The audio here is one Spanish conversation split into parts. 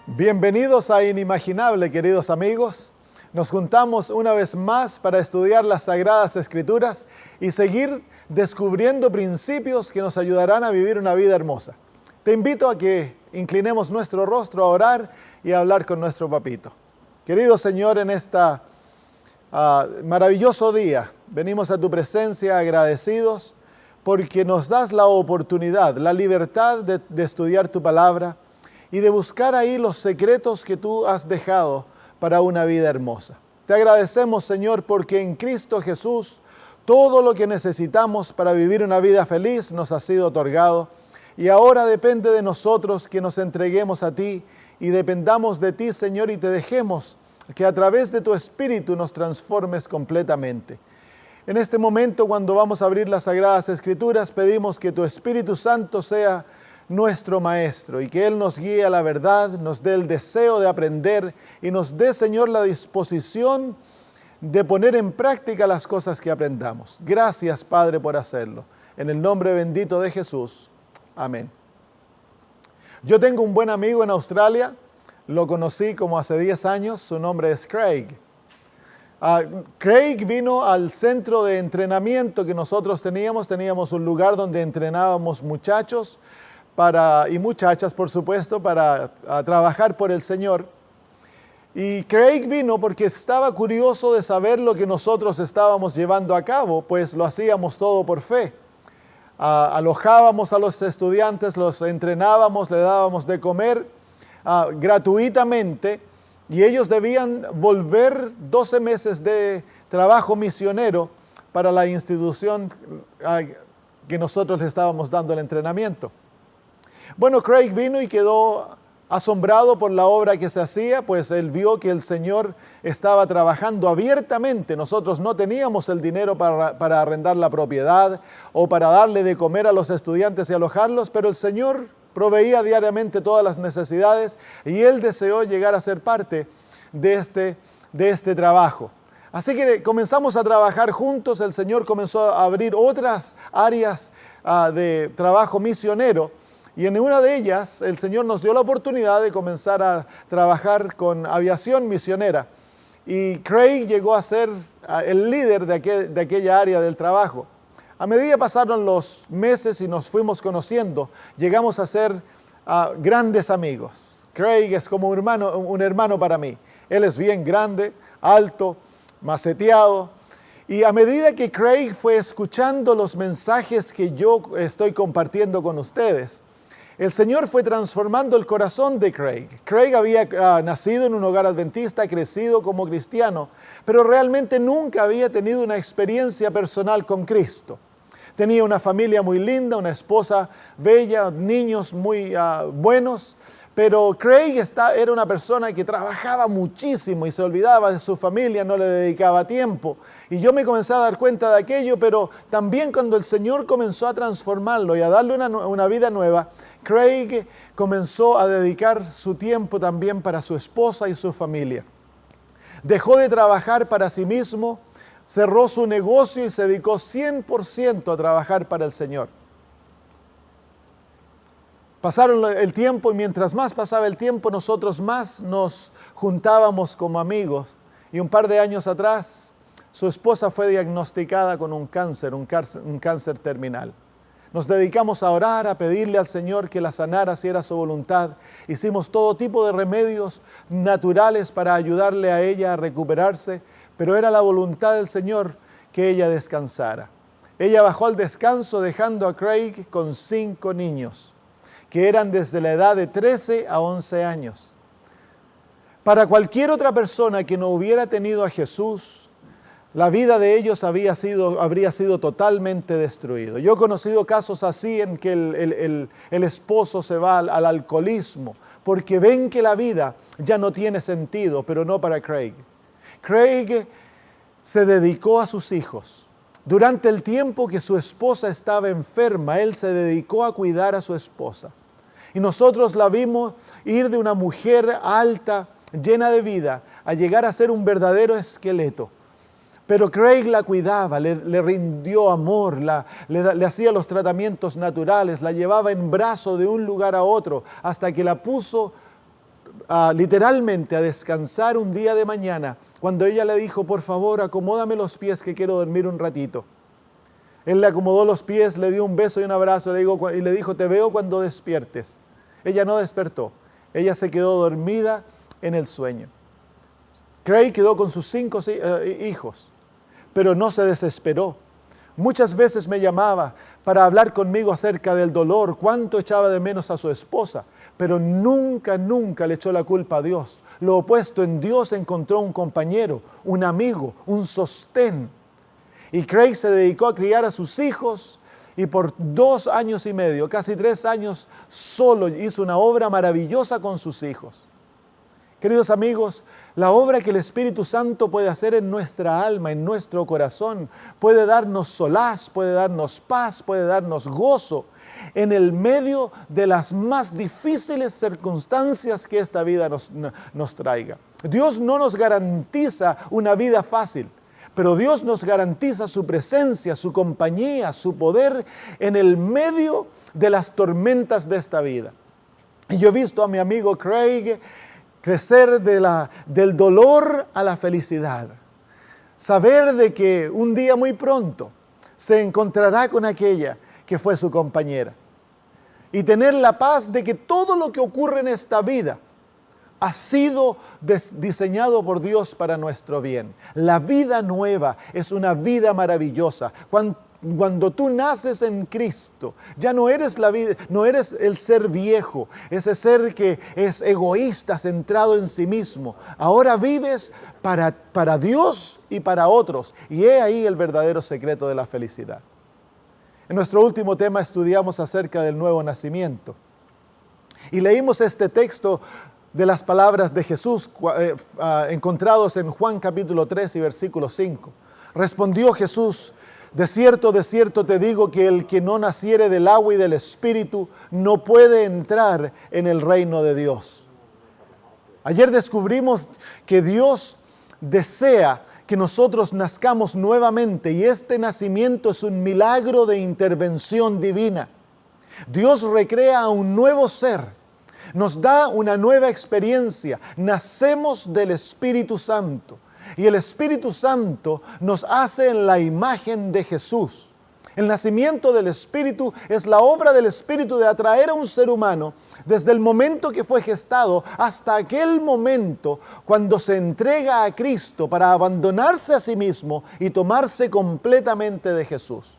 Bienvenidos a Inimaginable, queridos amigos. Nos juntamos una vez más para estudiar las Sagradas Escrituras y seguir descubriendo principios que nos ayudarán a vivir una vida hermosa. Te invito a que inclinemos nuestro rostro a orar y a hablar con nuestro papito. Querido Señor, en esta maravilloso día, venimos a tu presencia agradecidos porque nos das la oportunidad, la libertad de estudiar tu palabra y de buscar ahí los secretos que tú has dejado para una vida hermosa. Te agradecemos, Señor, porque en Cristo Jesús todo lo que necesitamos para vivir una vida feliz nos ha sido otorgado y ahora depende de nosotros que nos entreguemos a ti y dependamos de ti, Señor, y te dejemos que a través de tu Espíritu nos transformes completamente. En este momento, cuando vamos a abrir las Sagradas Escrituras, pedimos que tu Espíritu Santo sea nuestro Maestro y que Él nos guíe a la verdad, nos dé el deseo de aprender y nos dé, Señor, la disposición de poner en práctica las cosas que aprendamos. Gracias, Padre, por hacerlo. En el nombre bendito de Jesús. Amén. Yo tengo un buen amigo en Australia, lo conocí como hace 10 años, su nombre es Craig. Craig vino al centro de entrenamiento que nosotros teníamos un lugar donde entrenábamos muchachos y muchachas, por supuesto, para trabajar por el Señor. Y Craig vino porque estaba curioso de saber lo que nosotros estábamos llevando a cabo, pues lo hacíamos todo por fe. Alojábamos a los estudiantes, los entrenábamos, le dábamos de comer gratuitamente y ellos debían volver 12 meses de trabajo misionero para la institución que nosotros le estábamos dando el entrenamiento. Bueno, Craig vino y quedó asombrado por la obra que se hacía, pues él vio que el Señor estaba trabajando abiertamente. Nosotros no teníamos el dinero para arrendar la propiedad o para darle de comer a los estudiantes y alojarlos, pero el Señor proveía diariamente todas las necesidades y él deseó llegar a ser parte de este trabajo. Así que comenzamos a trabajar juntos, el Señor comenzó a abrir otras áreas de trabajo misionero. Y en una de ellas, el Señor nos dio la oportunidad de comenzar a trabajar con aviación misionera. Y Craig llegó a ser el líder de aquella área del trabajo. A medida pasaron los meses y nos fuimos conociendo, llegamos a ser grandes amigos. Craig es como un hermano para mí. Él es bien grande, alto, maceteado. Y a medida que Craig fue escuchando los mensajes que yo estoy compartiendo con ustedes, el Señor fue transformando el corazón de Craig. Craig había nacido en un hogar adventista, crecido como cristiano, pero realmente nunca había tenido una experiencia personal con Cristo. Tenía una familia muy linda, una esposa bella, niños muy buenos, pero Craig era una persona que trabajaba muchísimo y se olvidaba de su familia, no le dedicaba tiempo. Y yo me comencé a dar cuenta de aquello, pero también cuando el Señor comenzó a transformarlo y a darle una vida nueva, Craig comenzó a dedicar su tiempo también para su esposa y su familia. Dejó de trabajar para sí mismo, cerró su negocio y se dedicó 100% a trabajar para el Señor. Pasaron el tiempo y mientras más pasaba el tiempo, nosotros más nos juntábamos como amigos. Y un par de años atrás, su esposa fue diagnosticada con un cáncer terminal. Nos dedicamos a orar, a pedirle al Señor que la sanara si era su voluntad. Hicimos todo tipo de remedios naturales para ayudarle a ella a recuperarse, pero era la voluntad del Señor que ella descansara. Ella bajó al descanso dejando a Craig con 5 niños, que eran desde la edad de 13 a 11 años. Para cualquier otra persona que no hubiera tenido a Jesús, la vida de ellos habría sido totalmente destruida. Yo he conocido casos así en que el esposo se va al alcoholismo porque ven que la vida ya no tiene sentido, pero no para Craig. Craig se dedicó a sus hijos. Durante el tiempo que su esposa estaba enferma, él se dedicó a cuidar a su esposa. Y nosotros la vimos ir de una mujer alta, llena de vida, a llegar a ser un verdadero esqueleto. Pero Craig la cuidaba, le rindió amor, le hacía los tratamientos naturales, la llevaba en brazo de un lugar a otro, hasta que la puso literalmente a descansar un día de mañana, cuando ella le dijo, por favor, acomódame los pies que quiero dormir un ratito. Él le acomodó los pies, le dio un beso y un abrazo y le dijo, te veo cuando despiertes. Ella no despertó, ella se quedó dormida en el sueño. Craig quedó con sus 5 hijos, pero no se desesperó. Muchas veces me llamaba para hablar conmigo acerca del dolor, cuánto echaba de menos a su esposa, pero nunca le echó la culpa a Dios. Lo opuesto, en Dios encontró un compañero, un amigo, un sostén. Y Craig se dedicó a criar a sus hijos y por 2 años y medio, casi 3 años, solo hizo una obra maravillosa con sus hijos. Queridos amigos, la obra que el Espíritu Santo puede hacer en nuestra alma, en nuestro corazón, puede darnos solaz, puede darnos paz, puede darnos gozo en el medio de las más difíciles circunstancias que esta vida nos traiga. Dios no nos garantiza una vida fácil, pero Dios nos garantiza su presencia, su compañía, su poder en el medio de las tormentas de esta vida. Y yo he visto a mi amigo Craig crecer del dolor a la felicidad. Saber de que un día muy pronto se encontrará con aquella que fue su compañera. Y tener la paz de que todo lo que ocurre en esta vida ha sido diseñado por Dios para nuestro bien. La vida nueva es una vida maravillosa. Cuando tú naces en Cristo, ya no eres no eres el ser viejo, ese ser que es egoísta, centrado en sí mismo. Ahora vives para Dios y para otros. Y he ahí el verdadero secreto de la felicidad. En nuestro último tema estudiamos acerca del nuevo nacimiento. Y leímos este texto de las palabras de Jesús encontrados en Juan capítulo 3 y versículo 5. Respondió Jesús, de cierto te digo que el que no naciere del agua y del Espíritu no puede entrar en el reino de Dios. Ayer descubrimos que Dios desea que nosotros nazcamos nuevamente y este nacimiento es un milagro de intervención divina. Dios recrea a un nuevo ser. Nos da una nueva experiencia. Nacemos del Espíritu Santo. Y el Espíritu Santo nos hace en la imagen de Jesús. El nacimiento del Espíritu es la obra del Espíritu de atraer a un ser humano desde el momento que fue gestado hasta aquel momento cuando se entrega a Cristo para abandonarse a sí mismo y tomarse completamente de Jesús.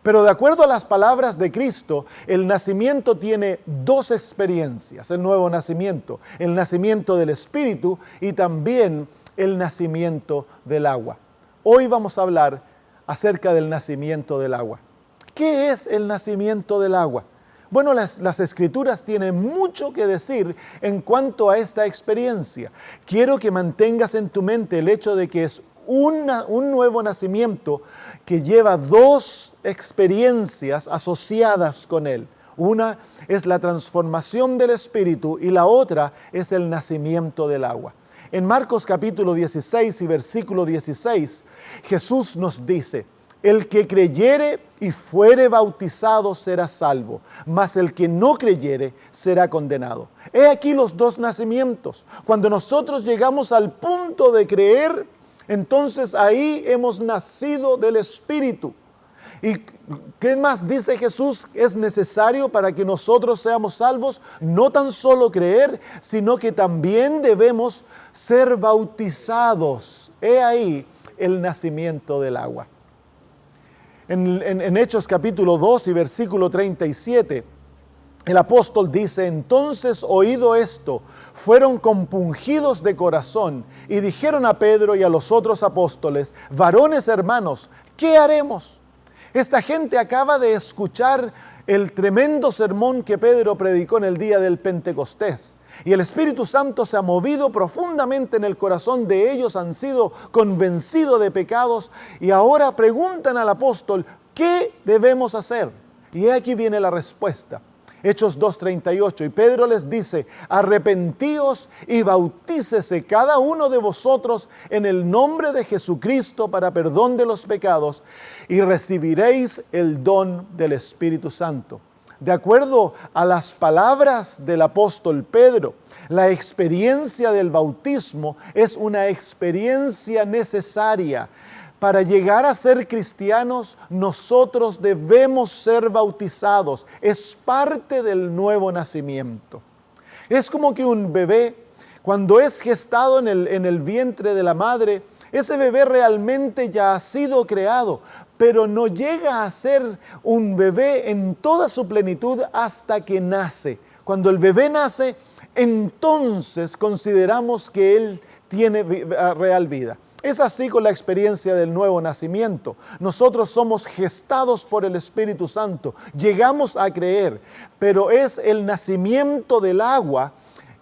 Pero de acuerdo a las palabras de Cristo, el nacimiento tiene 2 experiencias, el nuevo nacimiento, el nacimiento del Espíritu y también el nacimiento del agua. Hoy vamos a hablar acerca del nacimiento del agua. ¿Qué es el nacimiento del agua? Bueno, las Escrituras tienen mucho que decir en cuanto a esta experiencia. Quiero que mantengas en tu mente el hecho de que es un nuevo nacimiento que lleva 2 experiencias asociadas con él. Una es la transformación del Espíritu y la otra es el nacimiento del agua. En Marcos capítulo 16 y versículo 16, Jesús nos dice, el que creyere y fuere bautizado será salvo, mas el que no creyere será condenado. He aquí los 2 nacimientos. Cuando nosotros llegamos al punto de creer, entonces ahí hemos nacido del Espíritu. ¿Y qué más dice Jesús? Es necesario para que nosotros seamos salvos, no tan solo creer, sino que también debemos ser bautizados. He ahí el nacimiento del agua. En Hechos capítulo 2 y versículo 37, el apóstol dice, entonces oído esto, fueron compungidos de corazón y dijeron a Pedro y a los otros apóstoles, varones hermanos, ¿qué haremos? Esta gente acaba de escuchar el tremendo sermón que Pedro predicó en el día del Pentecostés. Y el Espíritu Santo se ha movido profundamente en el corazón de ellos, han sido convencidos de pecados y ahora preguntan al apóstol, ¿qué debemos hacer? Y aquí viene la respuesta. Hechos 2:38, y Pedro les dice, arrepentíos y bautícese cada uno de vosotros en el nombre de Jesucristo para perdón de los pecados y recibiréis el don del Espíritu Santo. De acuerdo a las palabras del apóstol Pedro, La experiencia del bautismo es una experiencia necesaria. Para llegar a ser cristianos, nosotros debemos ser bautizados. Es parte del nuevo nacimiento. Es como que un bebé, cuando es gestado en el vientre de la madre, ese bebé realmente ya ha sido creado, pero no llega a ser un bebé en toda su plenitud hasta que nace. Cuando el bebé nace, entonces consideramos que él tiene real vida. Es así con la experiencia del nuevo nacimiento. Nosotros somos gestados por el Espíritu Santo, llegamos a creer, pero es el nacimiento del agua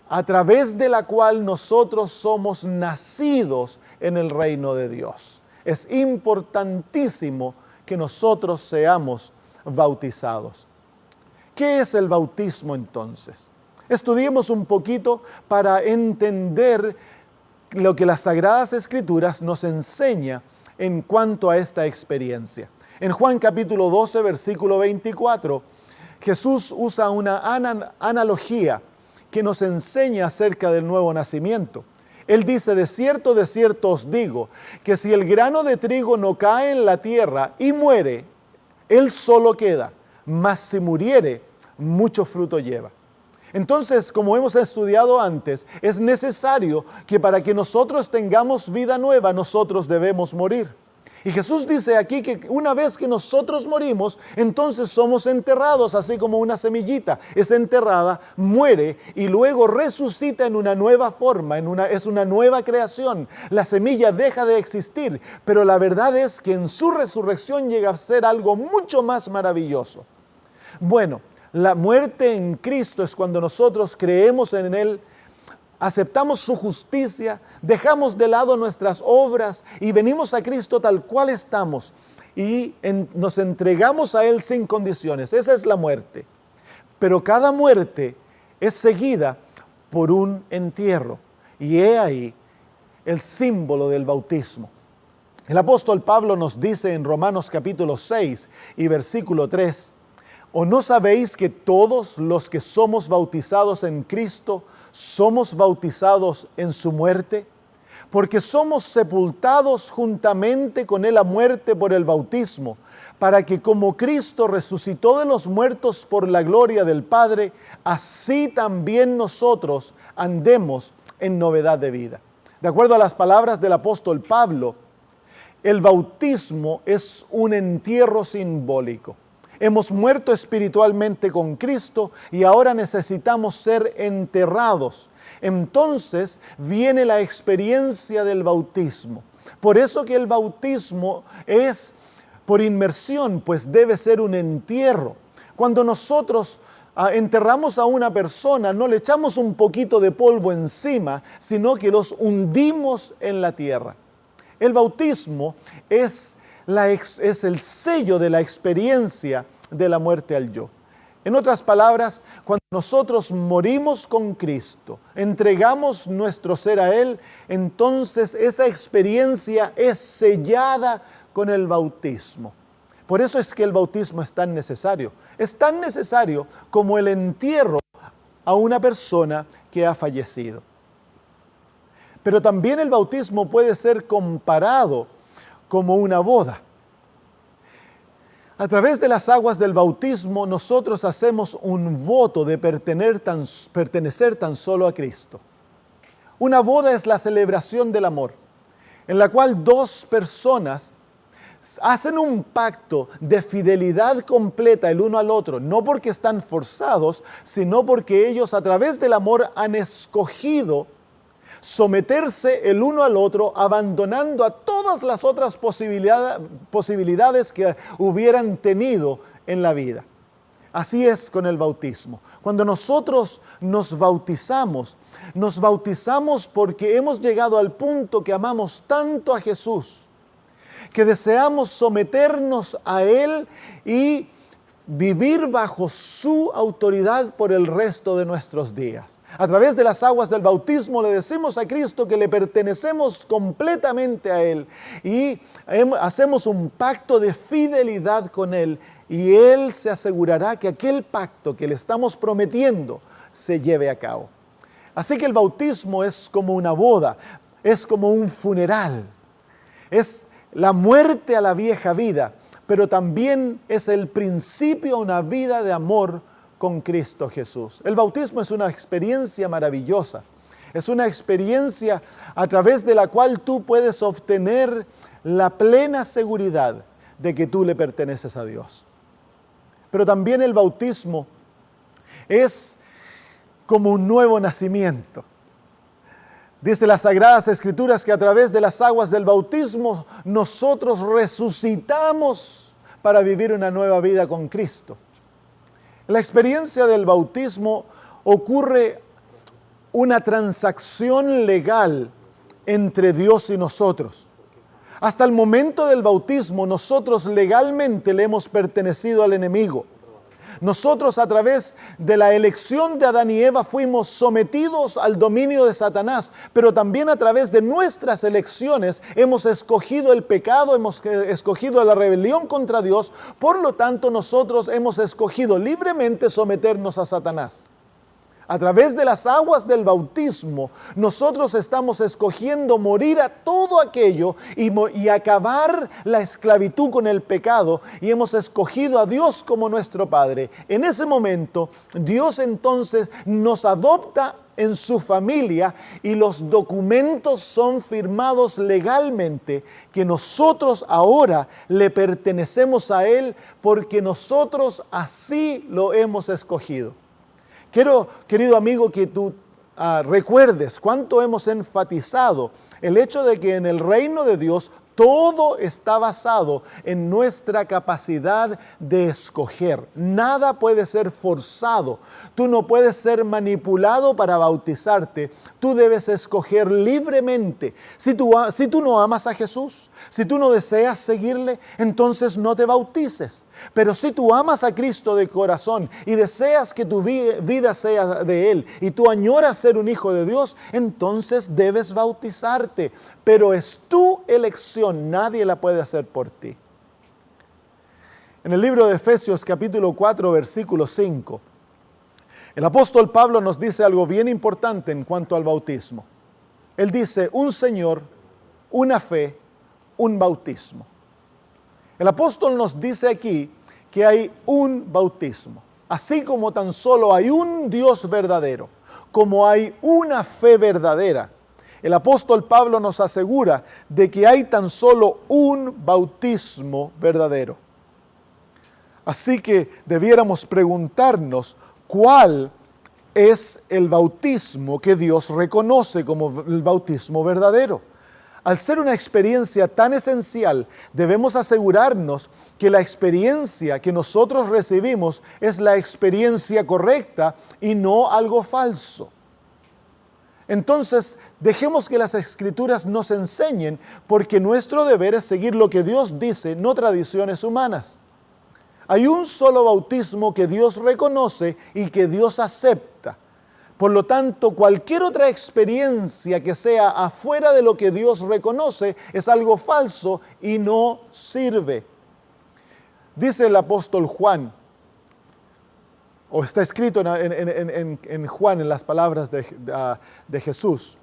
a través de la cual nosotros somos nacidos en el reino de Dios. Es importantísimo que nosotros seamos bautizados. ¿Qué es el bautismo entonces? Estudiemos un poquito para entender lo que las Sagradas Escrituras nos enseña en cuanto a esta experiencia. En Juan capítulo 12, versículo 24, Jesús usa una analogía que nos enseña acerca del nuevo nacimiento. Él dice, de cierto os digo, que si el grano de trigo no cae en la tierra y muere, él solo queda, mas si muriere, mucho fruto lleva. Entonces, como hemos estudiado antes, es necesario que para que nosotros tengamos vida nueva, nosotros debemos morir. Y Jesús dice aquí que una vez que nosotros morimos, entonces somos enterrados, así como una semillita es enterrada, muere y luego resucita en una nueva forma, es una nueva creación. La semilla deja de existir, pero la verdad es que en su resurrección llega a ser algo mucho más maravilloso. Bueno, la muerte en Cristo es cuando nosotros creemos en Él, aceptamos su justicia, dejamos de lado nuestras obras y venimos a Cristo tal cual estamos y nos entregamos a Él sin condiciones. Esa es la muerte. Pero cada muerte es seguida por un entierro. Y he ahí el símbolo del bautismo. El apóstol Pablo nos dice en Romanos capítulo 6 y versículo 3, ¿o no sabéis que todos los que somos bautizados en Cristo somos bautizados en su muerte? Porque somos sepultados juntamente con Él a muerte por el bautismo, para que como Cristo resucitó de los muertos por la gloria del Padre, así también nosotros andemos en novedad de vida. De acuerdo a las palabras del apóstol Pablo, el bautismo es un entierro simbólico. Hemos muerto espiritualmente con Cristo y ahora necesitamos ser enterrados. Entonces viene la experiencia del bautismo. Por eso que el bautismo es por inmersión, pues debe ser un entierro. Cuando nosotros enterramos a una persona, no le echamos un poquito de polvo encima, sino que los hundimos en la tierra. El bautismo es el sello de la experiencia de la muerte al yo. En otras palabras, cuando nosotros morimos con Cristo, entregamos nuestro ser a Él, entonces esa experiencia es sellada con el bautismo. Por eso es que el bautismo es tan necesario. Es tan necesario como el entierro a una persona que ha fallecido. Pero también el bautismo puede ser comparado como una boda. A través de las aguas del bautismo nosotros hacemos un voto de pertenecer tan solo a Cristo. Una boda es la celebración del amor, en la cual dos personas hacen un pacto de fidelidad completa el uno al otro, no porque están forzados, sino porque ellos a través del amor han escogido someterse el uno al otro, abandonando a todas las otras posibilidades que hubieran tenido en la vida. Así es con el bautismo. Cuando nosotros nos bautizamos porque hemos llegado al punto que amamos tanto a Jesús, que deseamos someternos a Él y vivir bajo su autoridad por el resto de nuestros días. A través de las aguas del bautismo le decimos a Cristo que le pertenecemos completamente a Él y hacemos un pacto de fidelidad con Él y Él se asegurará que aquel pacto que le estamos prometiendo se lleve a cabo. Así que el bautismo es como una boda, es como un funeral, es la muerte a la vieja vida, pero también es el principio de una vida de amor con Cristo Jesús. El bautismo es una experiencia maravillosa, es una experiencia a través de la cual tú puedes obtener la plena seguridad de que tú le perteneces a Dios. Pero también el bautismo es como un nuevo nacimiento. Dice las Sagradas Escrituras que a través de las aguas del bautismo nosotros resucitamos para vivir una nueva vida con Cristo. En la experiencia del bautismo ocurre una transacción legal entre Dios y nosotros. Hasta el momento del bautismo nosotros legalmente le hemos pertenecido al enemigo. Nosotros a través de la elección de Adán y Eva fuimos sometidos al dominio de Satanás, pero también a través de nuestras elecciones hemos escogido el pecado, hemos escogido la rebelión contra Dios, por lo tanto nosotros hemos escogido libremente someternos a Satanás. A través de las aguas del bautismo, nosotros estamos escogiendo morir a todo aquello y acabar la esclavitud con el pecado, y hemos escogido a Dios como nuestro Padre. En ese momento, Dios entonces nos adopta en su familia y los documentos son firmados legalmente que nosotros ahora le pertenecemos a Él porque nosotros así lo hemos escogido. Quiero, querido amigo, que tú recuerdes cuánto hemos enfatizado el hecho de que en el reino de Dios todo está basado en nuestra capacidad de escoger. Nada puede ser forzado. Tú no puedes ser manipulado para bautizarte. Tú debes escoger libremente. Si tú no amas a Jesús, si tú no deseas seguirle, entonces no te bautices. Pero si tú amas a Cristo de corazón y deseas que tu vida sea de Él y tú añoras ser un hijo de Dios, entonces debes bautizarte. Pero es tu elección, nadie la puede hacer por ti. En el libro de Efesios capítulo 4, versículo 5, el apóstol Pablo nos dice algo bien importante en cuanto al bautismo. Él dice, un Señor, una fe, un bautismo. El apóstol nos dice aquí que hay un bautismo. Así como tan solo hay un Dios verdadero, como hay una fe verdadera, el apóstol Pablo nos asegura de que hay tan solo un bautismo verdadero. Así que debiéramos preguntarnos cuál es el bautismo que Dios reconoce como el bautismo verdadero. Al ser una experiencia tan esencial, debemos asegurarnos que la experiencia que nosotros recibimos es la experiencia correcta y no algo falso. Entonces, dejemos que las Escrituras nos enseñen, porque nuestro deber es seguir lo que Dios dice, no tradiciones humanas. Hay un solo bautismo que Dios reconoce y que Dios acepta. Por lo tanto, cualquier otra experiencia que sea afuera de lo que Dios reconoce es algo falso y no sirve. Dice el apóstol Juan, o está escrito en Juan, en las palabras de Jesús.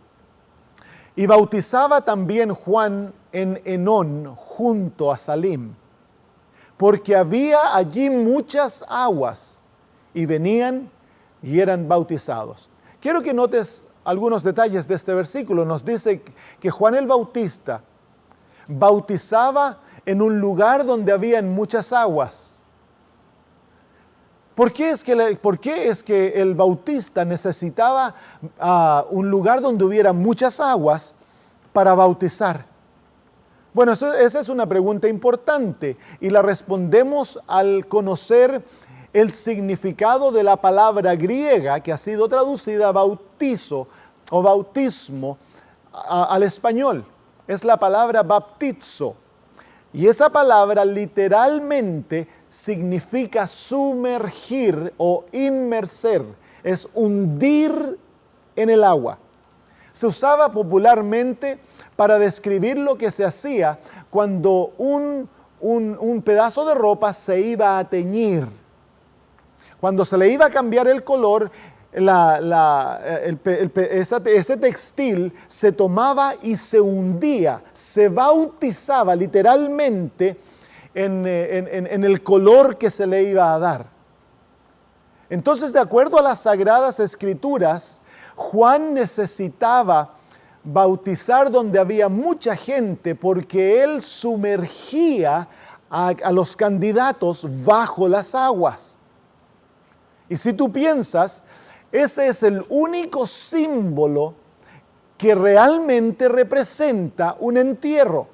Y bautizaba también Juan en Enón, junto a Salim, porque había allí muchas aguas, y venían y eran bautizados. Quiero que notes algunos detalles de este versículo. Nos dice que Juan el Bautista bautizaba en un lugar donde habían muchas aguas. ¿Por qué es que el Bautista necesitaba un lugar donde hubiera muchas aguas para bautizar? Bueno, esa es una pregunta importante y la respondemos al conocer el significado de la palabra griega que ha sido traducida bautizo o bautismo al español. Es la palabra baptizo. Y esa palabra literalmente significa sumergir o inmerser, es hundir en el agua. Se usaba popularmente para describir lo que se hacía cuando un pedazo de ropa se iba a teñir. Cuando se le iba a cambiar el color, ese textil se tomaba y se hundía, se bautizaba literalmente en el color que se le iba a dar. Entonces, de acuerdo a las Sagradas Escrituras, Juan necesitaba bautizar donde había mucha gente porque él sumergía a los candidatos bajo las aguas. Y si tú piensas, ese es el único símbolo que realmente representa un entierro.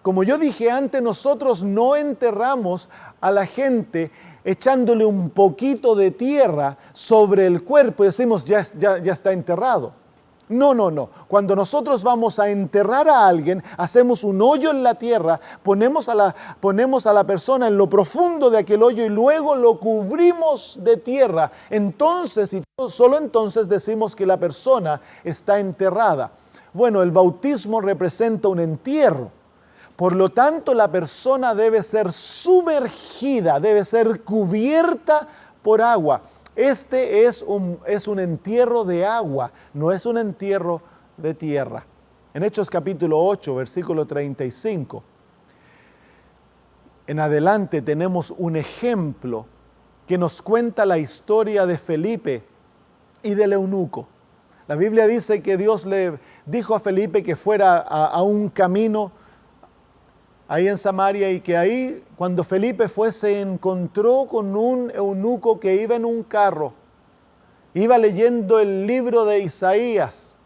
Como yo dije antes, nosotros no enterramos a la gente echándole un poquito de tierra sobre el cuerpo y decimos ya está enterrado. No. Cuando nosotros vamos a enterrar a alguien, hacemos un hoyo en la tierra, ponemos a la persona en lo profundo de aquel hoyo y luego lo cubrimos de tierra. Entonces, y solo entonces decimos que la persona está enterrada. Bueno, el bautismo representa un entierro. Por lo tanto, la persona debe ser sumergida, debe ser cubierta por agua. Este es un entierro de agua, no es un entierro de tierra. En Hechos capítulo 8, versículo 35, en adelante tenemos un ejemplo que nos cuenta la historia de Felipe y del eunuco. La Biblia dice que Dios le dijo a Felipe que fuera a un camino ahí en Samaria, y que ahí, cuando Felipe fue, se encontró con un eunuco que iba en un carro, iba leyendo el libro de Isaías.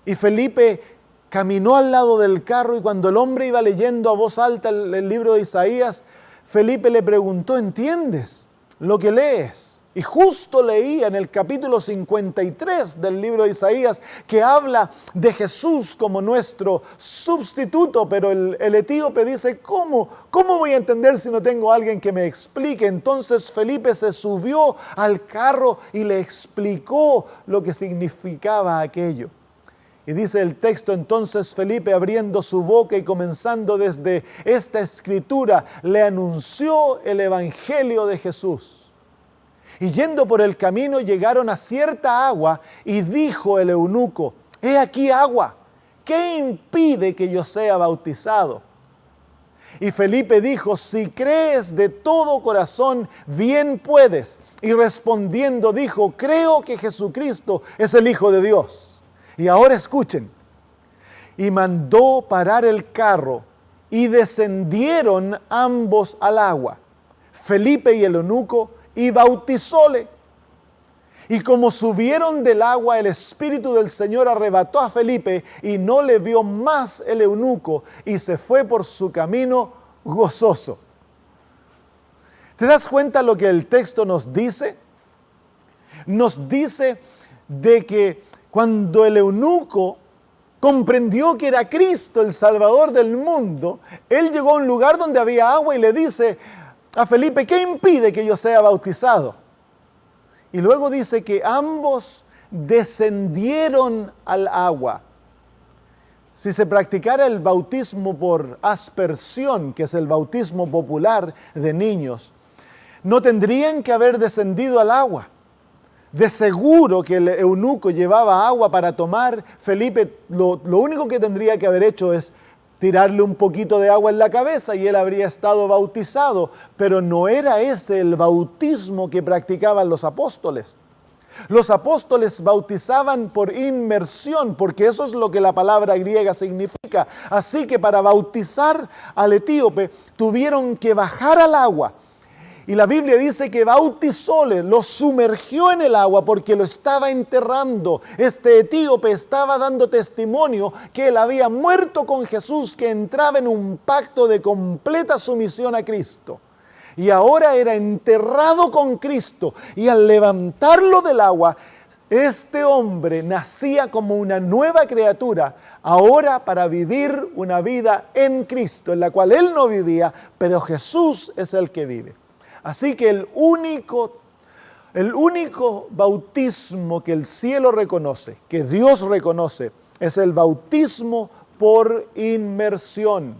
Y Felipe caminó al lado del carro, y cuando el hombre iba leyendo a voz alta el libro de Isaías, Felipe le preguntó: ¿entiendes lo que lees? Y justo leía en el capítulo 53 del libro de Isaías, que habla de Jesús como nuestro sustituto, pero el etíope dice: ¿cómo voy a entender si no tengo a alguien que me explique? Entonces Felipe se subió al carro y le explicó lo que significaba aquello. Y dice el texto: entonces Felipe, abriendo su boca y comenzando desde esta escritura, le anunció el evangelio de Jesús. Y yendo por el camino llegaron a cierta agua, y dijo el eunuco: he aquí agua, ¿qué impide que yo sea bautizado? Y Felipe dijo: si crees de todo corazón, bien puedes. Y respondiendo dijo: creo que Jesucristo es el Hijo de Dios. Y ahora escuchen: y mandó parar el carro, y descendieron ambos al agua, Felipe y el eunuco, y bautizóle. Y como subieron del agua, el Espíritu del Señor arrebató a Felipe, y no le vio más el eunuco, y se fue por su camino gozoso. ¿Te das cuenta lo que el texto nos dice? Nos dice de que cuando el eunuco comprendió que era Cristo el Salvador del mundo, él llegó a un lugar donde había agua y le dice a Felipe: ¿qué impide que yo sea bautizado? Y luego dice que ambos descendieron al agua. Si se practicara el bautismo por aspersión, que es el bautismo popular de niños, no tendrían que haber descendido al agua. De seguro que el eunuco llevaba agua para tomar. Felipe lo único que tendría que haber hecho es tirarle un poquito de agua en la cabeza y él habría estado bautizado, pero no era ese el bautismo que practicaban los apóstoles. Los apóstoles bautizaban por inmersión, porque eso es lo que la palabra griega significa. Así que para bautizar al etíope tuvieron que bajar al agua. Y la Biblia dice que bautizóle, lo sumergió en el agua porque lo estaba enterrando. Este etíope estaba dando testimonio que él había muerto con Jesús, que entraba en un pacto de completa sumisión a Cristo. Y ahora era enterrado con Cristo. Y al levantarlo del agua, este hombre nacía como una nueva criatura, ahora para vivir una vida en Cristo, en la cual él no vivía, pero Jesús es el que vive. Así que el único bautismo que el cielo reconoce, que Dios reconoce, es el bautismo por inmersión.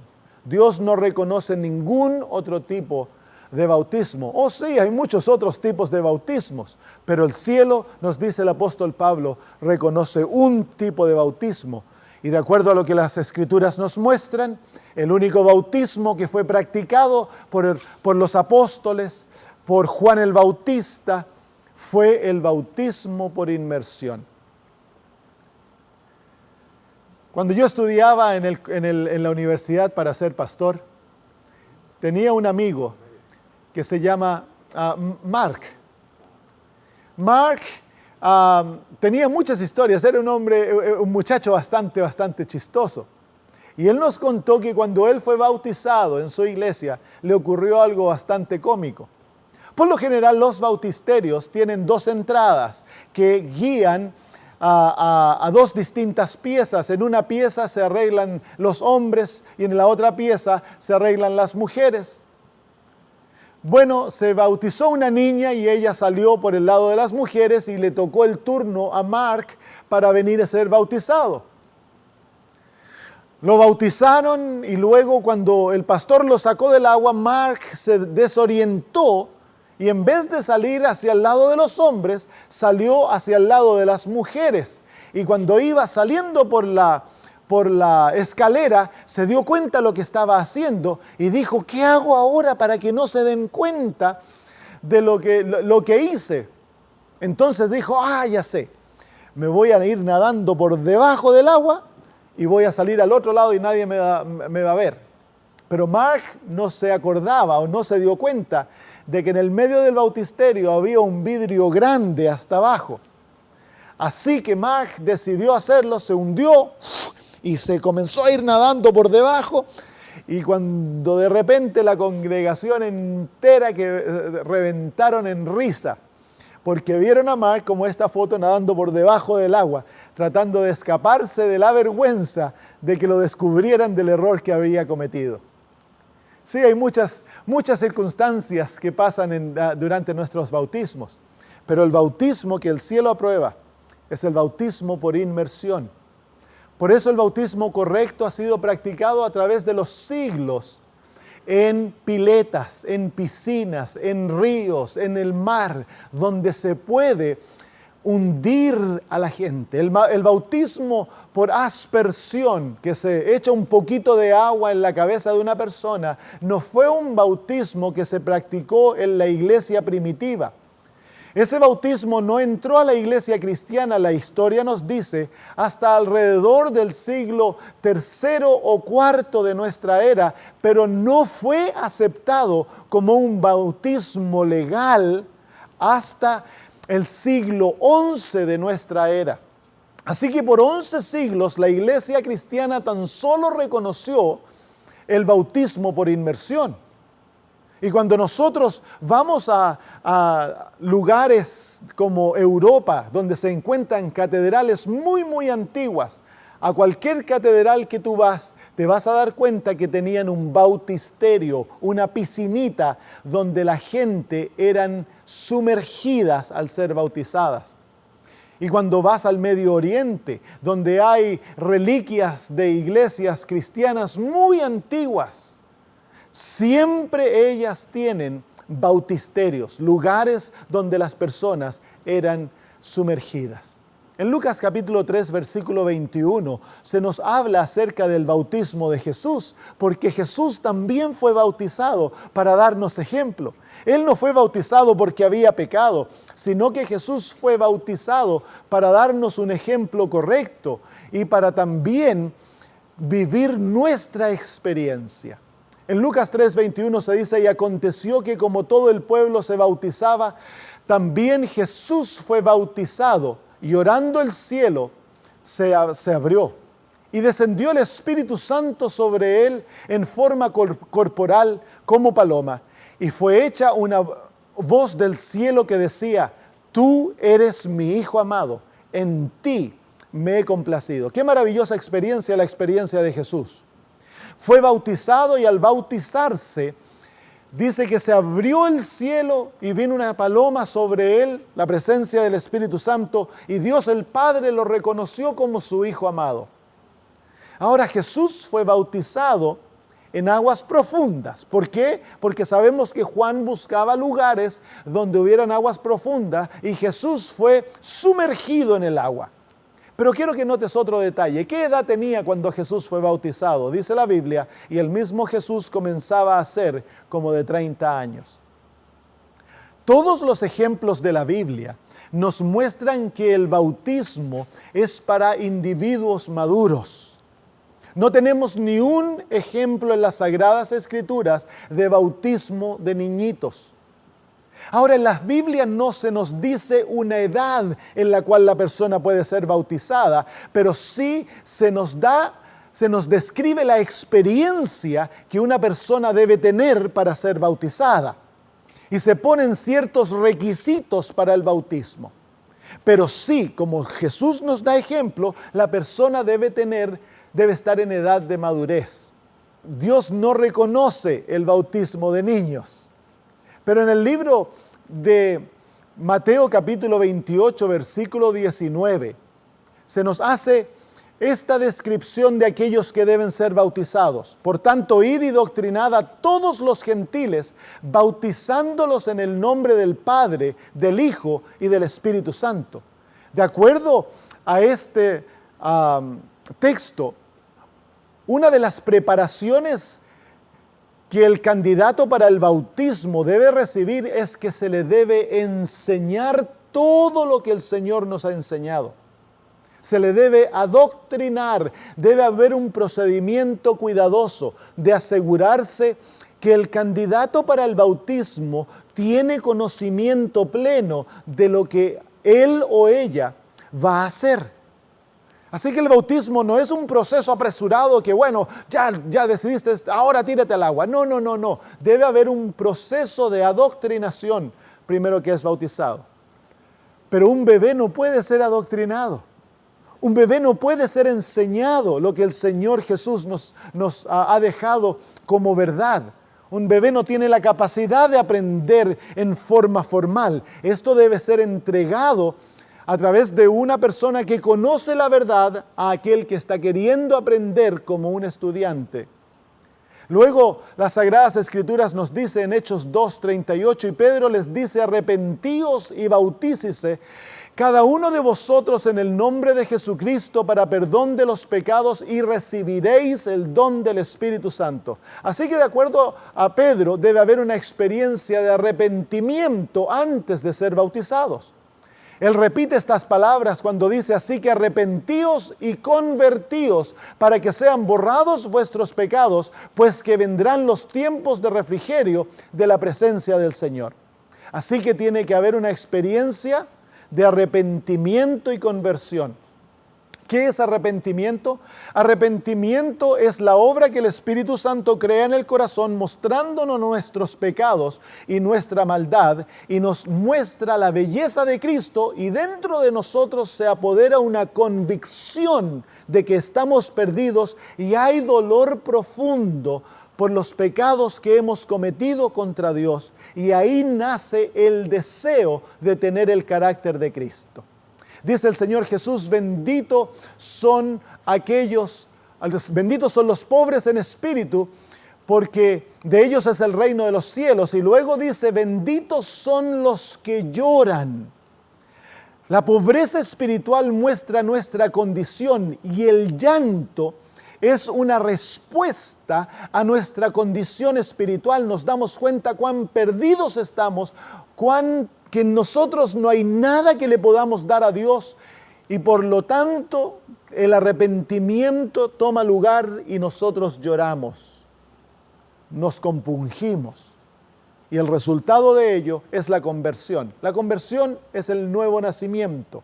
Dios no reconoce ningún otro tipo de bautismo. Oh sí, hay muchos otros tipos de bautismos, pero el cielo, nos dice el apóstol Pablo, reconoce un tipo de bautismo. Y de acuerdo a lo que las Escrituras nos muestran, el único bautismo que fue practicado por los apóstoles, por Juan el Bautista, fue el bautismo por inmersión. Cuando yo estudiaba en la universidad para ser pastor, tenía un amigo que se llama Mark. Mark tenía muchas historias, era un muchacho bastante chistoso. Y él nos contó que cuando él fue bautizado en su iglesia, le ocurrió algo bastante cómico. Por lo general, los bautisterios tienen dos entradas que guían a dos distintas piezas. En una pieza se arreglan los hombres y en la otra pieza se arreglan las mujeres. Bueno, se bautizó una niña y ella salió por el lado de las mujeres y le tocó el turno a Mark para venir a ser bautizado. Lo bautizaron y luego cuando el pastor lo sacó del agua, Mark se desorientó y en vez de salir hacia el lado de los hombres, salió hacia el lado de las mujeres. Y cuando iba saliendo por la escalera, se dio cuenta de lo que estaba haciendo y dijo, ¿qué hago ahora para que no se den cuenta de lo que hice? Entonces dijo, ya sé, me voy a ir nadando por debajo del agua y voy a salir al otro lado y nadie me va a ver. Pero Mark no se acordaba o no se dio cuenta de que en el medio del bautisterio había un vidrio grande hasta abajo. Así que Mark decidió hacerlo, se hundió y se comenzó a ir nadando por debajo. Y cuando de repente la congregación entera que reventaron en risa, porque vieron a Mark como esta foto nadando por debajo del agua, tratando de escaparse de la vergüenza de que lo descubrieran del error que había cometido. Sí, hay muchas circunstancias que pasan durante nuestros bautismos, pero el bautismo que el cielo aprueba es el bautismo por inmersión. Por eso el bautismo correcto ha sido practicado a través de los siglos en piletas, en piscinas, en ríos, en el mar, donde se puede hundir a la gente. El bautismo por aspersión, que se echa un poquito de agua en la cabeza de una persona, no fue un bautismo que se practicó en la iglesia primitiva. Ese bautismo no entró a la iglesia cristiana, la historia nos dice, hasta alrededor del siglo III o IV de nuestra era, pero no fue aceptado como un bautismo legal hasta el siglo XI de nuestra era. Así que por 11 siglos la iglesia cristiana tan solo reconoció el bautismo por inmersión. Y cuando nosotros vamos a lugares como Europa, donde se encuentran catedrales muy antiguas, a cualquier catedral que tú vas, te vas a dar cuenta que tenían un bautisterio, una piscinita, donde la gente eran sumergidas al ser bautizadas. Y cuando vas al Medio Oriente, donde hay reliquias de iglesias cristianas muy antiguas, siempre ellas tienen bautisterios, lugares donde las personas eran sumergidas. En Lucas capítulo 3, versículo 21, se nos habla acerca del bautismo de Jesús, porque Jesús también fue bautizado para darnos ejemplo. Él no fue bautizado porque había pecado, sino que Jesús fue bautizado para darnos un ejemplo correcto y para también vivir nuestra experiencia. En Lucas 3:21 se dice, y aconteció que como todo el pueblo se bautizaba, también Jesús fue bautizado, y orando el cielo se abrió, y descendió el Espíritu Santo sobre él en forma corporal como paloma, y fue hecha una voz del cielo que decía, tú eres mi Hijo amado, en ti me he complacido. Qué maravillosa experiencia la experiencia de Jesús. Fue bautizado y al bautizarse, dice que se abrió el cielo y vino una paloma sobre él, la presencia del Espíritu Santo, y Dios el Padre lo reconoció como su Hijo amado. Ahora Jesús fue bautizado en aguas profundas. ¿Por qué? Porque sabemos que Juan buscaba lugares donde hubieran aguas profundas y Jesús fue sumergido en el agua. Pero quiero que notes otro detalle. ¿Qué edad tenía cuando Jesús fue bautizado? Dice la Biblia, y el mismo Jesús comenzaba a ser como de 30 años. Todos los ejemplos de la Biblia nos muestran que el bautismo es para individuos maduros. No tenemos ni un ejemplo en las Sagradas Escrituras de bautismo de niñitos. Ahora, en las Biblias no se nos dice una edad en la cual la persona puede ser bautizada, pero sí se nos describe la experiencia que una persona debe tener para ser bautizada. Y se ponen ciertos requisitos para el bautismo. Pero sí, como Jesús nos da ejemplo, la persona debe estar en edad de madurez. Dios no reconoce el bautismo de niños. Pero en el libro de Mateo capítulo 28, versículo 19, se nos hace esta descripción de aquellos que deben ser bautizados. Por tanto, id y doctrinad a todos los gentiles, bautizándolos en el nombre del Padre, del Hijo y del Espíritu Santo. De acuerdo a este texto, una de las preparaciones que el candidato para el bautismo debe recibir es que se le debe enseñar todo lo que el Señor nos ha enseñado. Se le debe adoctrinar, debe haber un procedimiento cuidadoso de asegurarse que el candidato para el bautismo tiene conocimiento pleno de lo que él o ella va a hacer. Así que el bautismo no es un proceso apresurado que, bueno, ya decidiste, ahora tírate al agua. No. Debe haber un proceso de adoctrinación primero que es bautizado. Pero un bebé no puede ser adoctrinado. Un bebé no puede ser enseñado lo que el Señor Jesús nos ha dejado como verdad. Un bebé no tiene la capacidad de aprender en forma formal. Esto debe ser entregado a través de una persona que conoce la verdad a aquel que está queriendo aprender como un estudiante. Luego, las Sagradas Escrituras nos dice en Hechos 2:38, y Pedro les dice, arrepentíos y bautícese cada uno de vosotros en el nombre de Jesucristo para perdón de los pecados y recibiréis el don del Espíritu Santo. Así que de acuerdo a Pedro, debe haber una experiencia de arrepentimiento antes de ser bautizados. Él repite estas palabras cuando dice, así que arrepentíos y convertíos para que sean borrados vuestros pecados, pues que vendrán los tiempos de refrigerio de la presencia del Señor. Así que tiene que haber una experiencia de arrepentimiento y conversión. ¿Qué es arrepentimiento? Arrepentimiento es la obra que el Espíritu Santo crea en el corazón, mostrándonos nuestros pecados y nuestra maldad, y nos muestra la belleza de Cristo, y dentro de nosotros se apodera una convicción de que estamos perdidos y hay dolor profundo por los pecados que hemos cometido contra Dios, y ahí nace el deseo de tener el carácter de Cristo. Dice el Señor Jesús, benditos son los pobres en espíritu, porque de ellos es el reino de los cielos. Y luego dice, benditos son los que lloran. La pobreza espiritual muestra nuestra condición, y el llanto es una respuesta a nuestra condición espiritual. Nos damos cuenta cuán perdidos estamos, que en nosotros no hay nada que le podamos dar a Dios, y por lo tanto el arrepentimiento toma lugar y nosotros lloramos, nos compungimos, y el resultado de ello es la conversión. La conversión es el nuevo nacimiento,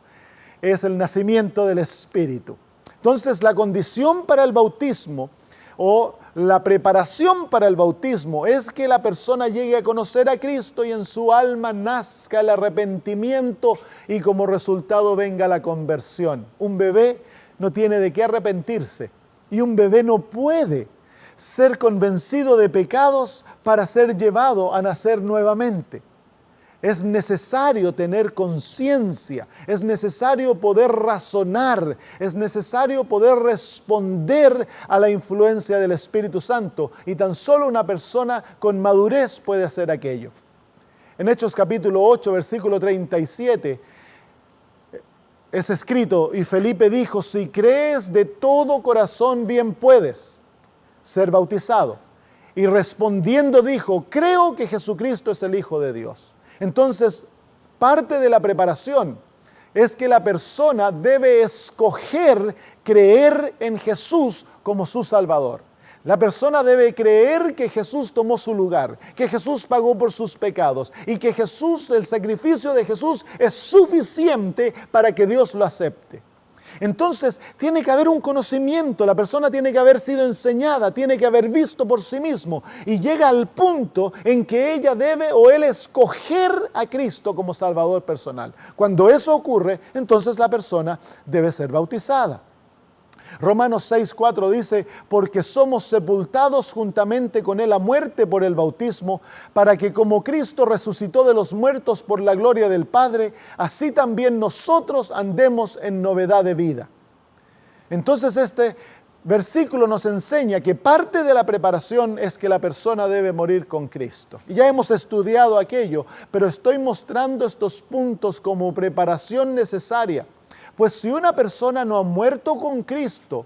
es el nacimiento del Espíritu. Entonces, la condición para el bautismo o la preparación para el bautismo es que la persona llegue a conocer a Cristo y en su alma nazca el arrepentimiento y como resultado venga la conversión. Un bebé no tiene de qué arrepentirse, y un bebé no puede ser convencido de pecados para ser llevado a nacer nuevamente. Es necesario tener conciencia, es necesario poder razonar, es necesario poder responder a la influencia del Espíritu Santo, y tan solo una persona con madurez puede hacer aquello. En Hechos capítulo 8, versículo 37, es escrito: y Felipe dijo, si crees de todo corazón, bien puedes ser bautizado. Y respondiendo dijo, creo que Jesucristo es el Hijo de Dios. Entonces, parte de la preparación es que la persona debe escoger creer en Jesús como su Salvador. La persona debe creer que Jesús tomó su lugar, que Jesús pagó por sus pecados y que Jesús, el sacrificio de Jesús es suficiente para que Dios lo acepte. Entonces, tiene que haber un conocimiento, la persona tiene que haber sido enseñada, tiene que haber visto por sí mismo, y llega al punto en que ella debe o él escoger a Cristo como Salvador personal. Cuando eso ocurre, entonces la persona debe ser bautizada. Romanos 6:4 dice, porque somos sepultados juntamente con Él a muerte por el bautismo, para que como Cristo resucitó de los muertos por la gloria del Padre, así también nosotros andemos en novedad de vida. Entonces este versículo nos enseña que parte de la preparación es que la persona debe morir con Cristo. Y ya hemos estudiado aquello, pero estoy mostrando estos puntos como preparación necesaria. Pues si una persona no ha muerto con Cristo,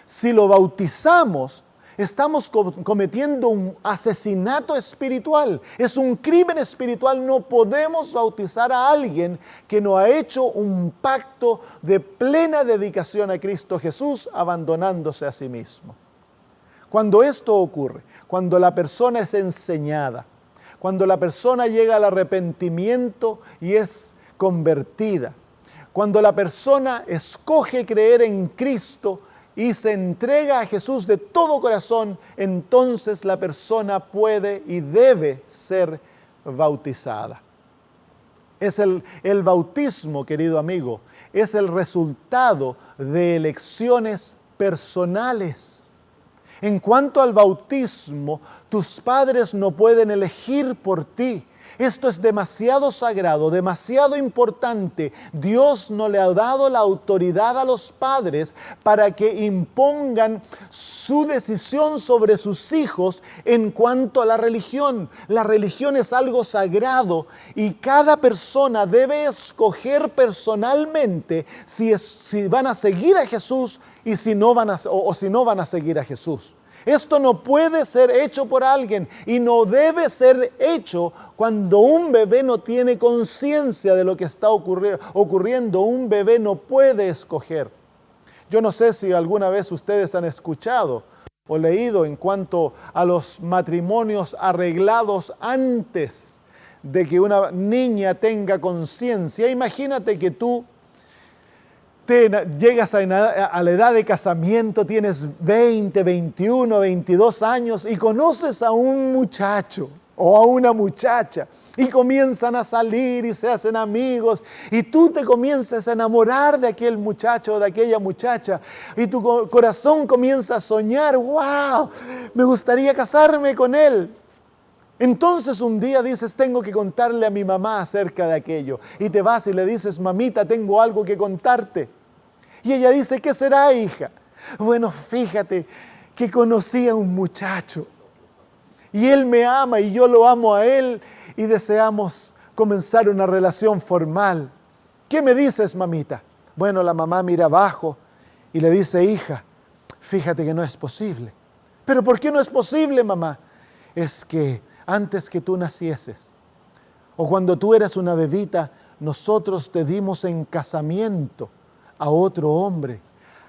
si lo bautizamos, estamos cometiendo un asesinato espiritual. Es un crimen espiritual. No podemos bautizar a alguien que no ha hecho un pacto de plena dedicación a Cristo Jesús, abandonándose a sí mismo. Cuando esto ocurre, cuando la persona es enseñada, cuando la persona llega al arrepentimiento y es convertida, cuando la persona escoge creer en Cristo y se entrega a Jesús de todo corazón, entonces la persona puede y debe ser bautizada. Es el bautismo, querido amigo, es el resultado de elecciones personales. En cuanto al bautismo, tus padres no pueden elegir por ti. Esto es demasiado sagrado, demasiado importante. Dios no le ha dado la autoridad a los padres para que impongan su decisión sobre sus hijos en cuanto a la religión. La religión es algo sagrado y cada persona debe escoger personalmente si van a seguir a Jesús y si no van a seguir a Jesús. Esto no puede ser hecho por alguien y no debe ser hecho cuando un bebé no tiene conciencia de lo que está ocurriendo. Un bebé no puede escoger. Yo no sé si alguna vez ustedes han escuchado o leído en cuanto a los matrimonios arreglados antes de que una niña tenga conciencia. Imagínate que tú llegas a la edad de casamiento, tienes 20, 21, 22 años y conoces a un muchacho o a una muchacha y comienzan a salir y se hacen amigos y tú te comienzas a enamorar de aquel muchacho o de aquella muchacha y tu corazón comienza a soñar, ¡wow! Me gustaría casarme con él. Entonces un día dices, tengo que contarle a mi mamá acerca de aquello. Y te vas y le dices, mamita, tengo algo que contarte. Y ella dice, ¿qué será, hija? Bueno, fíjate que conocí a un muchacho. Y él me ama y yo lo amo a él y deseamos comenzar una relación formal. ¿Qué me dices, mamita? Bueno, la mamá mira abajo y le dice, hija, fíjate que no es posible. ¿Pero por qué no es posible, mamá? Es que antes que tú nacieses, o cuando tú eras una bebita, nosotros te dimos en casamiento a otro hombre.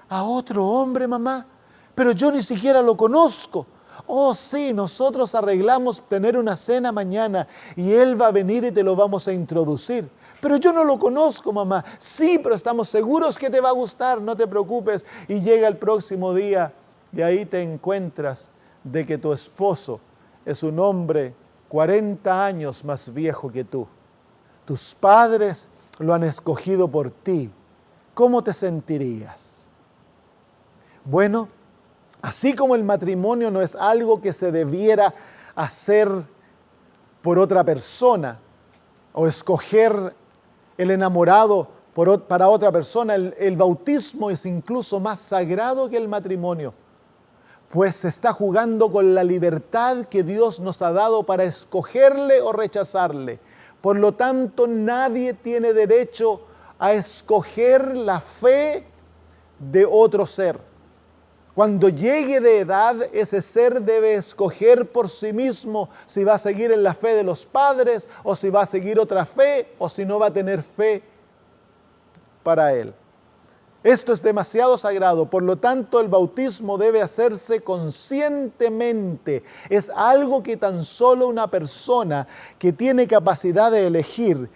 ¿A otro hombre, mamá? Pero yo ni siquiera lo conozco. Oh, sí, nosotros arreglamos tener una cena mañana y él va a venir y te lo vamos a introducir. Pero yo no lo conozco, mamá. Sí, pero estamos seguros que te va a gustar, no te preocupes. Y llega el próximo día y ahí te encuentras de que tu esposo es un hombre 40 años más viejo que tú. Tus padres lo han escogido por ti. ¿Cómo te sentirías? Bueno, así como el matrimonio no es algo que se debiera hacer por otra persona o escoger el enamorado para otra persona. El bautismo es incluso más sagrado que el matrimonio, pues se está jugando con la libertad que Dios nos ha dado para escogerle o rechazarle. Por lo tanto, nadie tiene derecho a escoger la fe de otro ser. Cuando llegue de edad, ese ser debe escoger por sí mismo si va a seguir en la fe de los padres o si va a seguir otra fe o si no va a tener fe para él. Esto es demasiado sagrado, por lo tanto el bautismo debe hacerse conscientemente. Es algo que tan solo una persona que tiene capacidad de elegir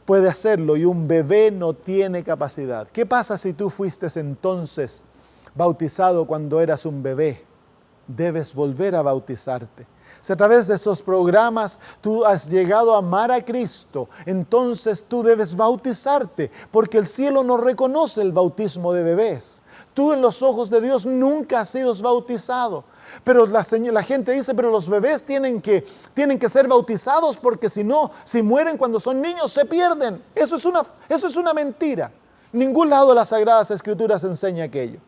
puede hacerlo y un bebé no tiene capacidad. ¿Qué pasa si tú fuiste entonces bautizado cuando eras un bebé? Debes volver a bautizarte. Si a través de esos programas tú has llegado a amar a Cristo, entonces tú debes bautizarte, porque el cielo no reconoce el bautismo de bebés. Tú en los ojos de Dios nunca has sido bautizado. Pero la gente dice, pero los bebés tienen que ser bautizados porque si no, si mueren cuando son niños, se pierden. Eso es una mentira. Ningún lado de las Sagradas Escrituras enseña aquello.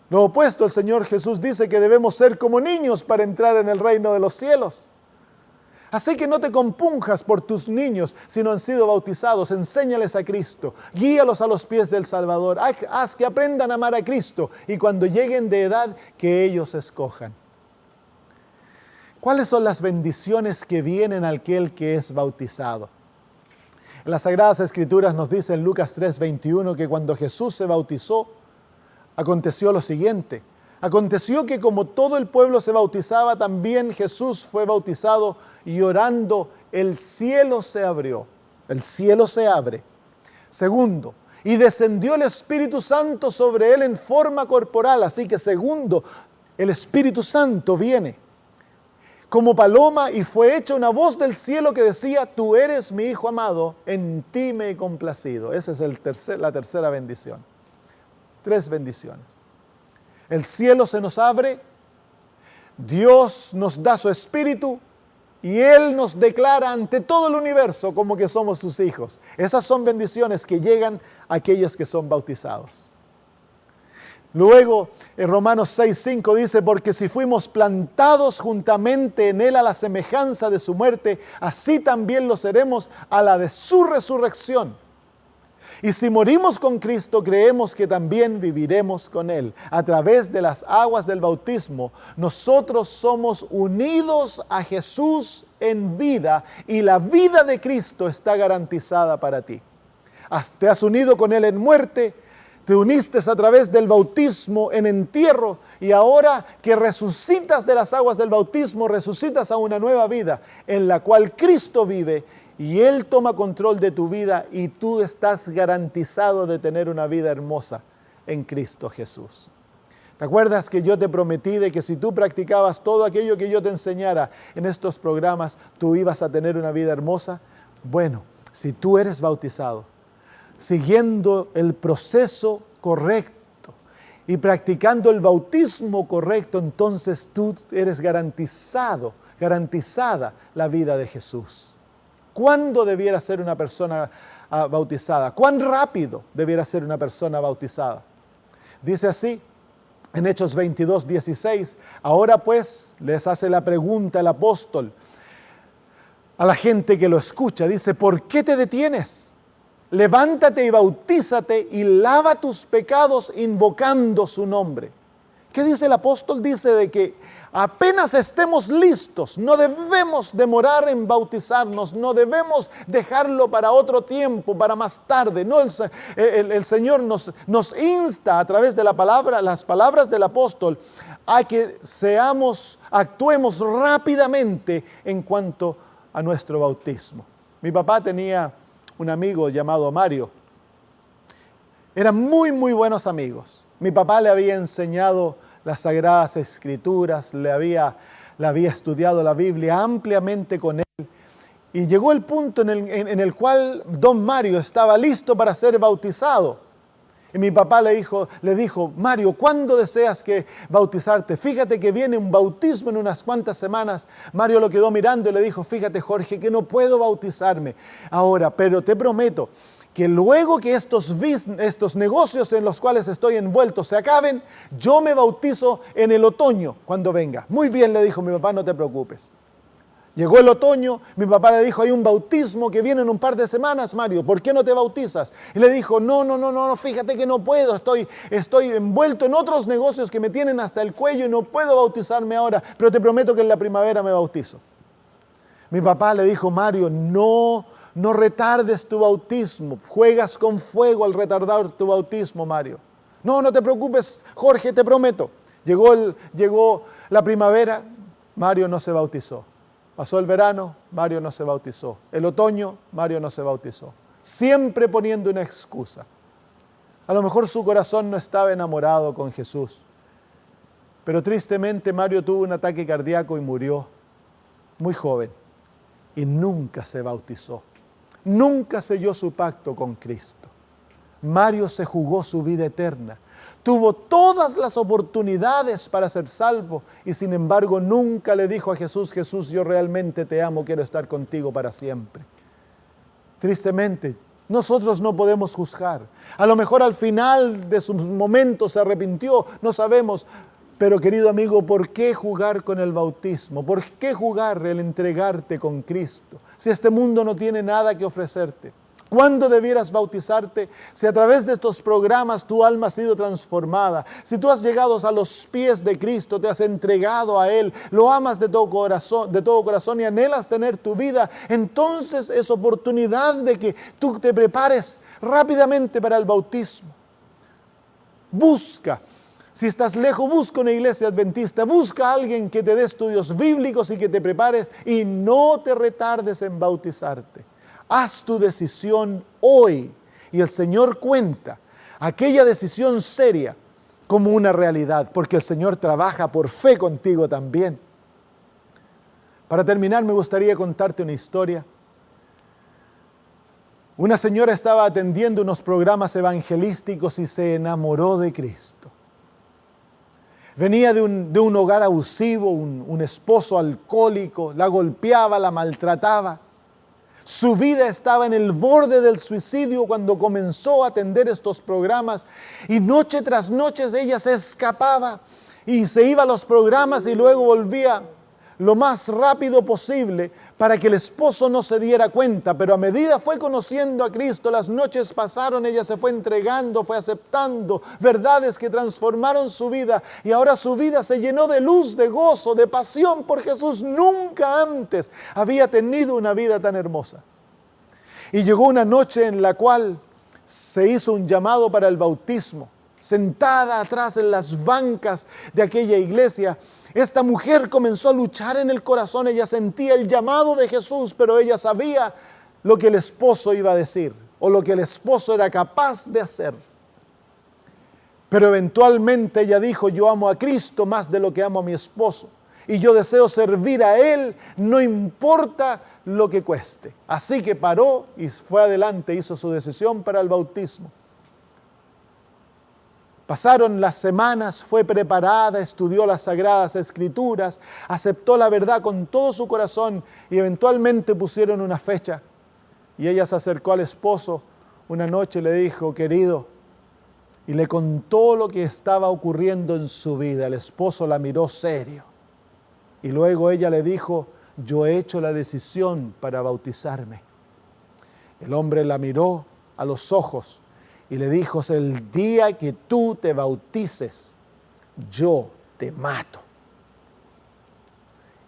Lo opuesto, el Señor Jesús dice que debemos ser como niños para entrar en el reino de los cielos. Así que no te compunjas por tus niños si no han sido bautizados. Enséñales a Cristo, guíalos a los pies del Salvador. Haz que aprendan a amar a Cristo y cuando lleguen de edad, que ellos escojan. ¿Cuáles son las bendiciones que vienen al aquel que es bautizado? En las Sagradas Escrituras nos dice en Lucas 3:21 que cuando Jesús se bautizó, aconteció lo siguiente. Aconteció que como todo el pueblo se bautizaba, también Jesús fue bautizado y orando el cielo se abrió. El cielo se abre. Segundo, y descendió el Espíritu Santo sobre él en forma corporal. Así que segundo, el Espíritu Santo viene como paloma y fue hecha una voz del cielo que decía, tú eres mi Hijo amado, en ti me he complacido. Esa es la tercera bendición. 3 bendiciones. El cielo se nos abre, Dios nos da su Espíritu y Él nos declara ante todo el universo como que somos sus hijos. Esas son bendiciones que llegan a aquellos que son bautizados. Luego, en Romanos 6:5 dice, porque si fuimos plantados juntamente en Él a la semejanza de su muerte, así también lo seremos a la de su resurrección. Y si morimos con Cristo, creemos que también viviremos con Él. A través de las aguas del bautismo, nosotros somos unidos a Jesús en vida y la vida de Cristo está garantizada para ti. Te has unido con Él en muerte, te uniste a través del bautismo en entierro y ahora que resucitas de las aguas del bautismo, resucitas a una nueva vida en la cual Cristo vive y Él toma control de tu vida y tú estás garantizado de tener una vida hermosa en Cristo Jesús. ¿Te acuerdas que yo te prometí de que si tú practicabas todo aquello que yo te enseñara en estos programas, tú ibas a tener una vida hermosa? Bueno, si tú eres bautizado, siguiendo el proceso correcto y practicando el bautismo correcto, entonces tú eres garantizada la vida de Jesús. ¿Cuándo debiera ser una persona bautizada? ¿Cuán rápido debiera ser una persona bautizada? Dice así, en Hechos 22:16, ahora pues les hace la pregunta el apóstol a la gente que lo escucha. Dice, ¿por qué te detienes? Levántate y bautízate y lava tus pecados invocando su nombre. ¿Qué dice el apóstol? Dice de que apenas estemos listos, no debemos demorar en bautizarnos, no debemos dejarlo para otro tiempo, para más tarde. No, el Señor nos insta a través de las palabras del apóstol a que actuemos rápidamente en cuanto a nuestro bautismo. Mi papá tenía un amigo llamado Mario. Eran muy, muy buenos amigos. Mi papá le había enseñado las Sagradas Escrituras, le había estudiado la Biblia ampliamente con él. Y llegó el punto en el cual don Mario estaba listo para ser bautizado. Y mi papá le dijo, Mario, ¿cuándo deseas bautizarte? Fíjate que viene un bautismo en unas cuantas semanas. Mario lo quedó mirando y le dijo, fíjate Jorge, que no puedo bautizarme ahora, pero te prometo que luego que estos negocios en los cuales estoy envuelto se acaben, yo me bautizo en el otoño cuando venga. Muy bien, le dijo mi papá, no te preocupes. Llegó el otoño, mi papá le dijo, hay un bautismo que viene en un par de semanas, Mario, ¿por qué no te bautizas? Y le dijo, no, fíjate que no puedo, estoy envuelto en otros negocios que me tienen hasta el cuello y no puedo bautizarme ahora, pero te prometo que en la primavera me bautizo. Mi papá le dijo, Mario, no retardes tu bautismo, juegas con fuego al retardar tu bautismo, Mario. No te preocupes, Jorge, te prometo. Llegó la primavera, Mario no se bautizó. Pasó el verano, Mario no se bautizó. El otoño, Mario no se bautizó. Siempre poniendo una excusa. A lo mejor su corazón no estaba enamorado con Jesús. Pero tristemente Mario tuvo un ataque cardíaco y murió muy joven. Y nunca se bautizó. Nunca selló su pacto con Cristo. Mario se jugó su vida eterna. Tuvo todas las oportunidades para ser salvo y sin embargo nunca le dijo a Jesús, Jesús, yo realmente te amo, quiero estar contigo para siempre. Tristemente, nosotros no podemos juzgar. A lo mejor al final de sus momentos se arrepintió, no sabemos. Pero querido amigo, ¿por qué jugar con el bautismo? ¿Por qué jugar el entregarte con Cristo? Si este mundo no tiene nada que ofrecerte. ¿Cuándo debieras bautizarte? Si a través de estos programas tu alma ha sido transformada, si tú has llegado a los pies de Cristo, te has entregado a Él, lo amas de todo corazón y anhelas tener tu vida, entonces es oportunidad de que tú te prepares rápidamente para el bautismo. Busca. Si estás lejos, busca una iglesia adventista, busca a alguien que te dé estudios bíblicos y que te prepares y no te retardes en bautizarte. Haz tu decisión hoy y el Señor cuenta aquella decisión seria como una realidad, porque el Señor trabaja por fe contigo también. Para terminar, me gustaría contarte una historia. Una señora estaba atendiendo unos programas evangelísticos y se enamoró de Cristo. Venía de un hogar abusivo, un esposo alcohólico, la golpeaba, la maltrataba. Su vida estaba en el borde del suicidio cuando comenzó a atender estos programas y noche tras noche ella se escapaba y se iba a los programas y luego volvía lo más rápido posible para que el esposo no se diera cuenta. Pero a medida fue conociendo a Cristo, las noches pasaron, ella se fue entregando, fue aceptando verdades que transformaron su vida y ahora su vida se llenó de luz, de gozo, de pasión por Jesús. Nunca antes había tenido una vida tan hermosa. Y llegó una noche en la cual se hizo un llamado para el bautismo. Sentada atrás en las bancas de aquella iglesia, esta mujer comenzó a luchar en el corazón. Ella sentía el llamado de Jesús, pero ella sabía lo que el esposo iba a decir o lo que el esposo era capaz de hacer. Pero eventualmente ella dijo, yo amo a Cristo más de lo que amo a mi esposo y yo deseo servir a Él, no importa lo que cueste. Así que paró y fue adelante, hizo su decisión para el bautismo. Pasaron las semanas, fue preparada, estudió las Sagradas Escrituras, aceptó la verdad con todo su corazón y eventualmente pusieron una fecha. Y ella se acercó al esposo una noche y le dijo, querido, y le contó lo que estaba ocurriendo en su vida. El esposo la miró serio y luego ella le dijo, yo he hecho la decisión para bautizarme. El hombre la miró a los ojos y le dijo, el día que tú te bautices, yo te mato.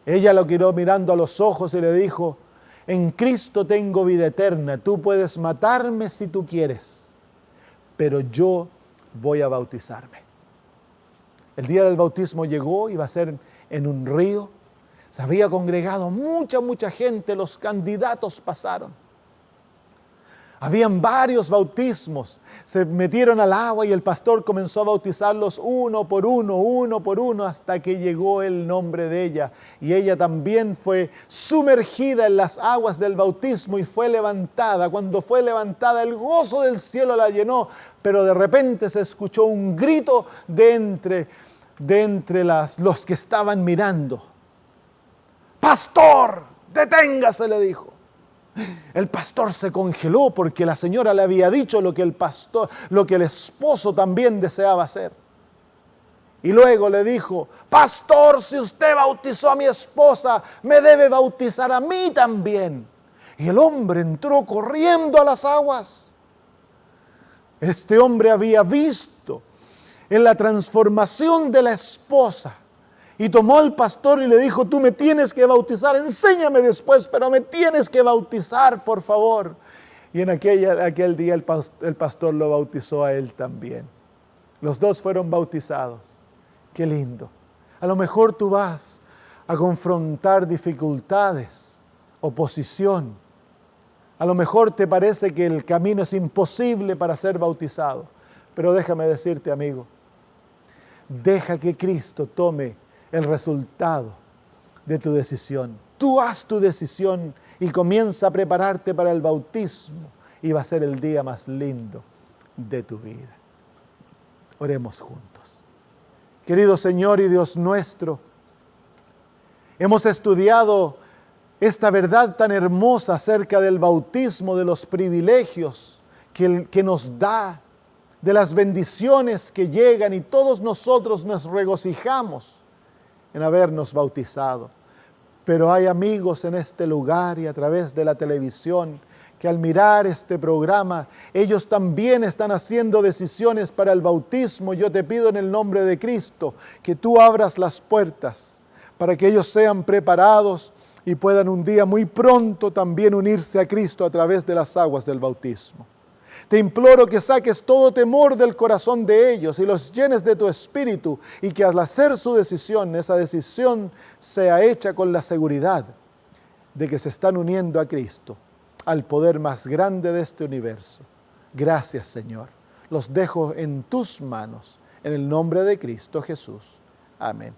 Ella lo quedó mirando a los ojos y le dijo, en Cristo tengo vida eterna, tú puedes matarme si tú quieres, pero yo voy a bautizarme. El día del bautismo llegó, iba a ser en un río, se había congregado mucha gente, los candidatos pasaron. Habían varios bautismos. Se metieron al agua y el pastor comenzó a bautizarlos uno por uno, hasta que llegó el nombre de ella. Y ella también fue sumergida en las aguas del bautismo y fue levantada. Cuando fue levantada, el gozo del cielo la llenó, pero de repente se escuchó un grito de entre los que estaban mirando. ¡Pastor, deténgase!, le dijo. El pastor se congeló porque la señora le había dicho lo que el esposo también deseaba hacer. Y luego le dijo: pastor, si usted bautizó a mi esposa, me debe bautizar a mí también. Y el hombre entró corriendo a las aguas. Este hombre había visto en la transformación de la esposa. Y tomó al pastor y le dijo: tú me tienes que bautizar, enséñame después, pero me tienes que bautizar, por favor. Y en aquel día el pastor lo bautizó a él también. Los dos fueron bautizados. Qué lindo. A lo mejor tú vas a confrontar dificultades, oposición. A lo mejor te parece que el camino es imposible para ser bautizado. Pero déjame decirte, amigo, deja que Cristo tome el resultado de tu decisión. Tú haz tu decisión y comienza a prepararte para el bautismo y va a ser el día más lindo de tu vida. Oremos juntos. Querido Señor y Dios nuestro, hemos estudiado esta verdad tan hermosa acerca del bautismo, de los privilegios que nos da, de las bendiciones que llegan, y todos nosotros nos regocijamos en habernos bautizado. Pero hay amigos en este lugar y a través de la televisión que al mirar este programa, ellos también están haciendo decisiones para el bautismo. Yo te pido en el nombre de Cristo que tú abras las puertas para que ellos sean preparados y puedan un día muy pronto también unirse a Cristo a través de las aguas del bautismo. Te imploro que saques todo temor del corazón de ellos y los llenes de tu espíritu, y que al hacer su decisión, esa decisión sea hecha con la seguridad de que se están uniendo a Cristo, al poder más grande de este universo. Gracias, Señor. Los dejo en tus manos, en el nombre de Cristo Jesús. Amén.